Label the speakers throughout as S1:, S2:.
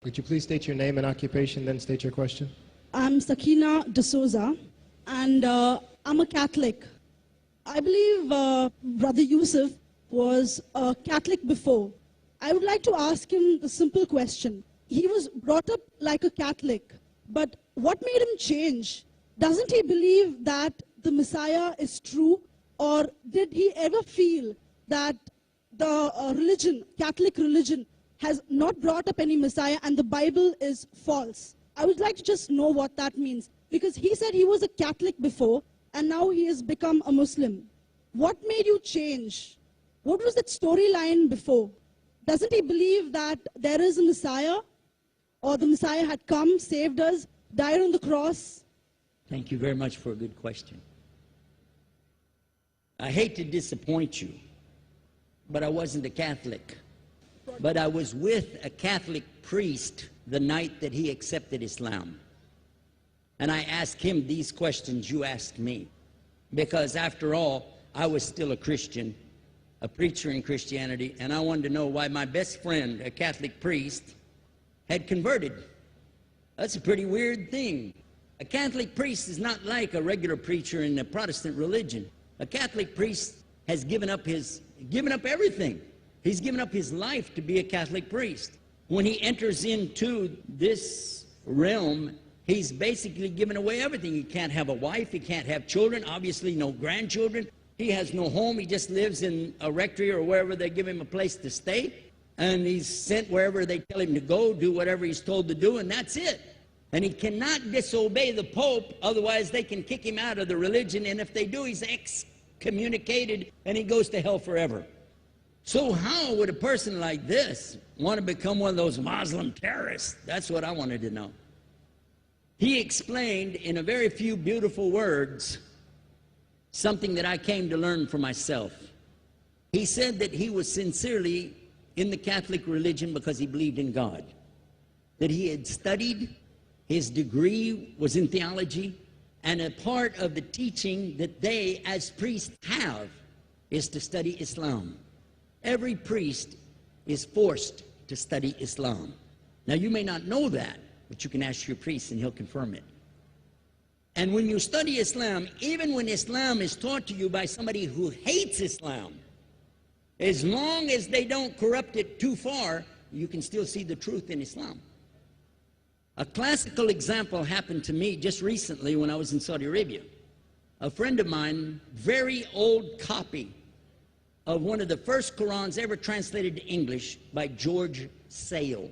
S1: Could you please state your name and occupation, then state your question?
S2: I'm Sakina D'Souza, and I'm a Catholic. I believe Brother Yusuf was a Catholic before. I would like to ask him the simple question. He was brought up like a Catholic, but what made him change? Doesn't he believe that the Messiah is true, or did he ever feel that the Catholic religion, has not brought up any Messiah and the Bible is false? I would like to just know what that means, because he said he was a Catholic before and now he has become a Muslim. What made you change? What was that storyline before? Doesn't he believe that there is a Messiah, or the Messiah had come, saved us, died on the cross?
S3: Thank you very much for a good question. I hate to disappoint you, but I wasn't a Catholic. But I was with a Catholic priest the night that he accepted Islam. And I asked him these questions you asked me. Because after all, I was still a Christian, a preacher in Christianity, and I wanted to know why my best friend, a Catholic priest, had converted. That's a pretty weird thing. A Catholic priest is not like a regular preacher in the Protestant religion. A Catholic priest has given up everything. He's given up his life to be a Catholic priest. When he enters into this realm, he's basically given away everything. He can't have a wife, he can't have children, obviously no grandchildren. He has no home, he just lives in a rectory or wherever they give him a place to stay. And he's sent wherever they tell him to go, do whatever he's told to do, and that's it. And he cannot disobey the Pope, otherwise they can kick him out of the religion, and if they do, he's excommunicated and he goes to hell forever. So how would a person like this want to become one of those Muslim terrorists? That's what I wanted to know. He explained in a very few beautiful words something that I came to learn for myself. He said that he was sincerely in the Catholic religion because he believed in God, that he had studied, his degree was in theology, and a part of the teaching that they as priests have is to study Islam. Every priest is forced to study Islam. Now, you may not know that, but you can ask your priest and he'll confirm it. And when you study Islam, even when Islam is taught to you by somebody who hates Islam, as long as they don't corrupt it too far, you can still see the truth in Islam. A classical example happened to me just recently when I was in Saudi Arabia. A friend of mine, very old copy of one of the first Qurans ever translated to English by George Sale.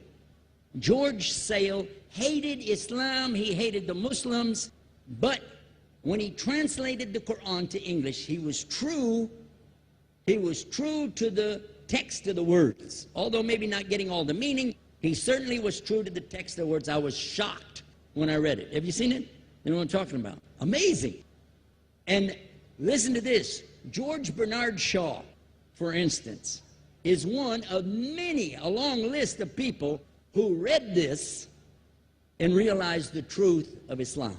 S3: George Sale hated Islam, he hated the Muslims, but when he translated the Quran to English, he was true to the text of the words. Although maybe not getting all the meaning, he certainly was true to the text of the words. I was shocked when I read it. Have you seen it? You know what I'm talking about? Amazing. And listen to this. George Bernard Shaw, for instance, is one of many, a long list of people who read this and realized the truth of Islam.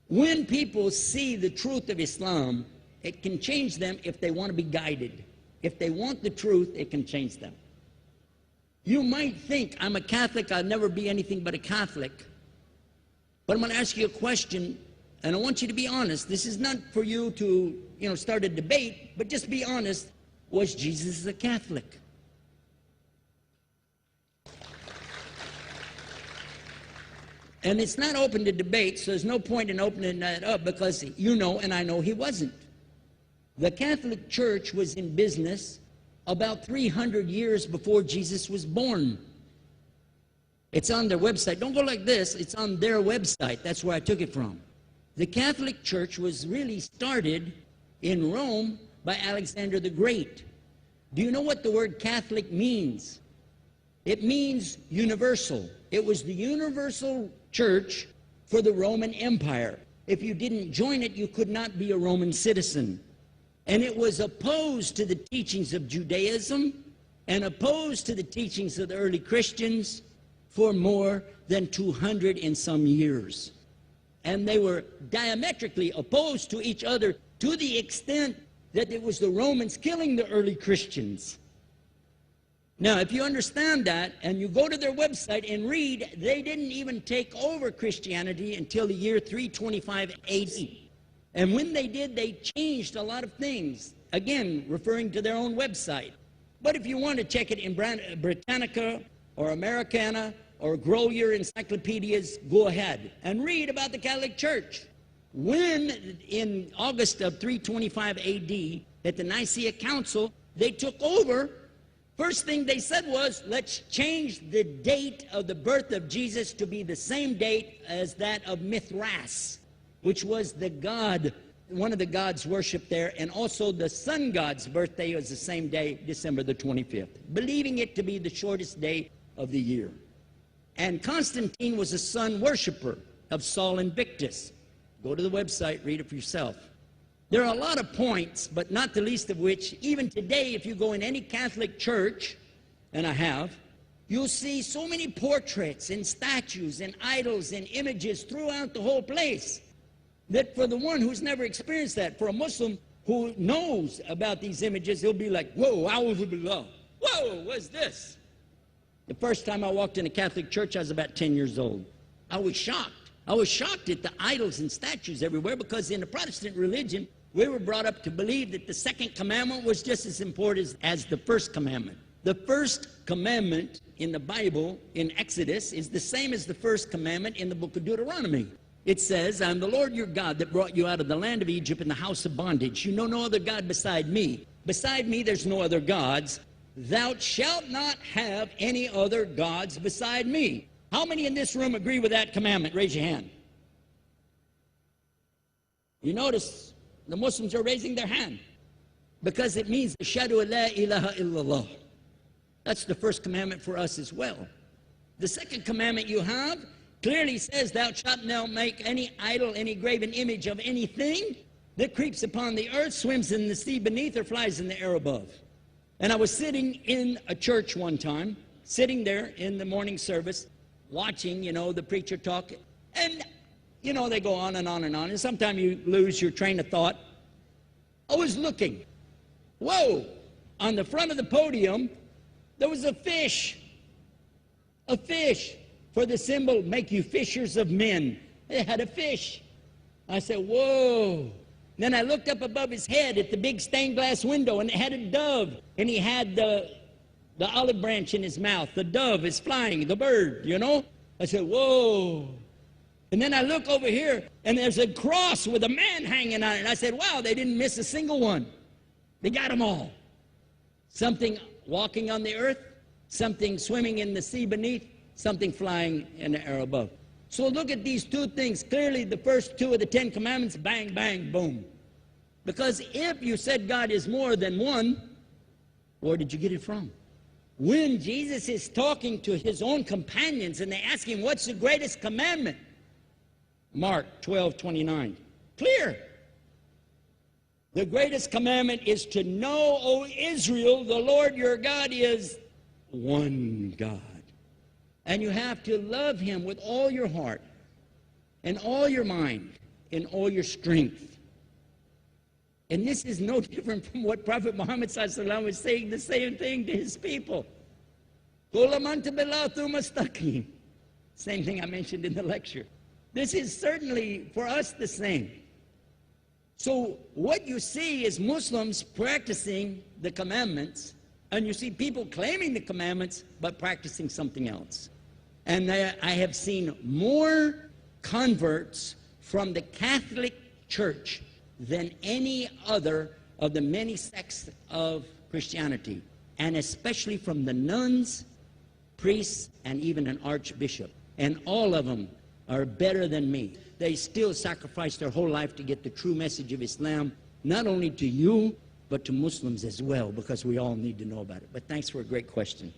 S3: When people see the truth of Islam, it can change them if they want to be guided. If they want the truth, it can change them. You might think, I'm a Catholic, I'll never be anything but a Catholic. But I'm going to ask you a question, and I want you to be honest. This is not for you to, start a debate, but just be honest. Was Jesus a Catholic? And it's not open to debate, so there's no point in opening that up, because you know and I know he wasn't. The Catholic Church was in business about 300 years before Jesus was born. It's on their website. Don't go like this. It's on their website. That's where I took it from. The Catholic Church was really started in Rome by Alexander the Great. Do you know what the word Catholic means? It means universal. It was the universal church for the Roman Empire. If you didn't join it, you could not be a Roman citizen. And it was opposed to the teachings of Judaism and opposed to the teachings of the early Christians for more than 200 and some years. And they were diametrically opposed to each other to the extent that it was the Romans killing the early Christians. Now, if you understand that, and you go to their website and read, they didn't even take over Christianity until the year 325 AD. And when they did, they changed a lot of things, again, referring to their own website. But if you want to check it in Britannica or Americana or grow your encyclopedias, go ahead and read about the Catholic Church. When, in August of 325 AD, at the Nicaea Council, they took over, first thing they said was, let's change the date of the birth of Jesus to be the same date as that of Mithras, which was the god, one of the gods worshipped there, and also the sun god's birthday was the same day, December the 25th, believing it to be the shortest day of the year. And Constantine was a sun worshiper of Sol Invictus. Go to the website, read it for yourself. There are a lot of points, but not the least of which, even today, if you go in any Catholic church, and I have, you'll see so many portraits and statues and idols and images throughout the whole place, that for the one who's never experienced that, for a Muslim who knows about these images, he'll be like, whoa, a'udhu billah. Whoa, what's this? The first time I walked in a Catholic church, I was about 10 years old. I was shocked. I was shocked at the idols and statues everywhere, because in the Protestant religion, we were brought up to believe that the second commandment was just as important as the first commandment. The first commandment in the Bible, in Exodus, is the same as the first commandment in the book of Deuteronomy. It says, I'm the Lord your God that brought you out of the land of Egypt in the house of bondage. You know no other God beside me. Beside me there's no other gods. Thou shalt not have any other gods beside me. How many in this room agree with that commandment? Raise your hand. You notice the Muslims are raising their hand, because it means Ashhadu la ilaha illallah. That's the first commandment for us as well. The second commandment you have clearly says, thou shalt not make any idol, any graven image of anything that creeps upon the earth, swims in the sea beneath, or flies in the air above. And I was sitting in a church one time, sitting there in the morning service, watching, the preacher talk, and, they go on and on and on, and sometimes you lose your train of thought. I was looking. Whoa! On the front of the podium, there was a fish. A fish. For the symbol, make you fishers of men. They had a fish. I said, whoa. Then I looked up above his head at the big stained glass window, and it had a dove, and he had the olive branch in his mouth. The dove is flying, the bird, I said, whoa. And then I look over here, and there's a cross with a man hanging on it. And I said, wow, they didn't miss a single one. They got them all. Something walking on the earth, something swimming in the sea beneath, something flying in the air above. So look at these two things. Clearly, the first two of the 10 commandments, bang, bang, boom. Because if you said God is more than one, where did you get it from? When Jesus is talking to his own companions and they ask him, what's the greatest commandment? Mark 12:29. Clear. The greatest commandment is to know, O Israel, the Lord your God is one God. And you have to love him with all your heart and all your mind and all your strength. And this is no different from what Prophet Muhammad ﷺ was saying, the same thing to his people. Same thing I mentioned in the lecture. This is certainly for us the same. So what you see is Muslims practicing the commandments, and you see people claiming the commandments but practicing something else. And I have seen more converts from the Catholic Church than any other of the many sects of Christianity, and especially from the nuns, priests, and even an archbishop. And all of them are better than me. They still sacrifice their whole life to get the true message of Islam, not only to you, but to Muslims as well, because we all need to know about it. But thanks for a great question.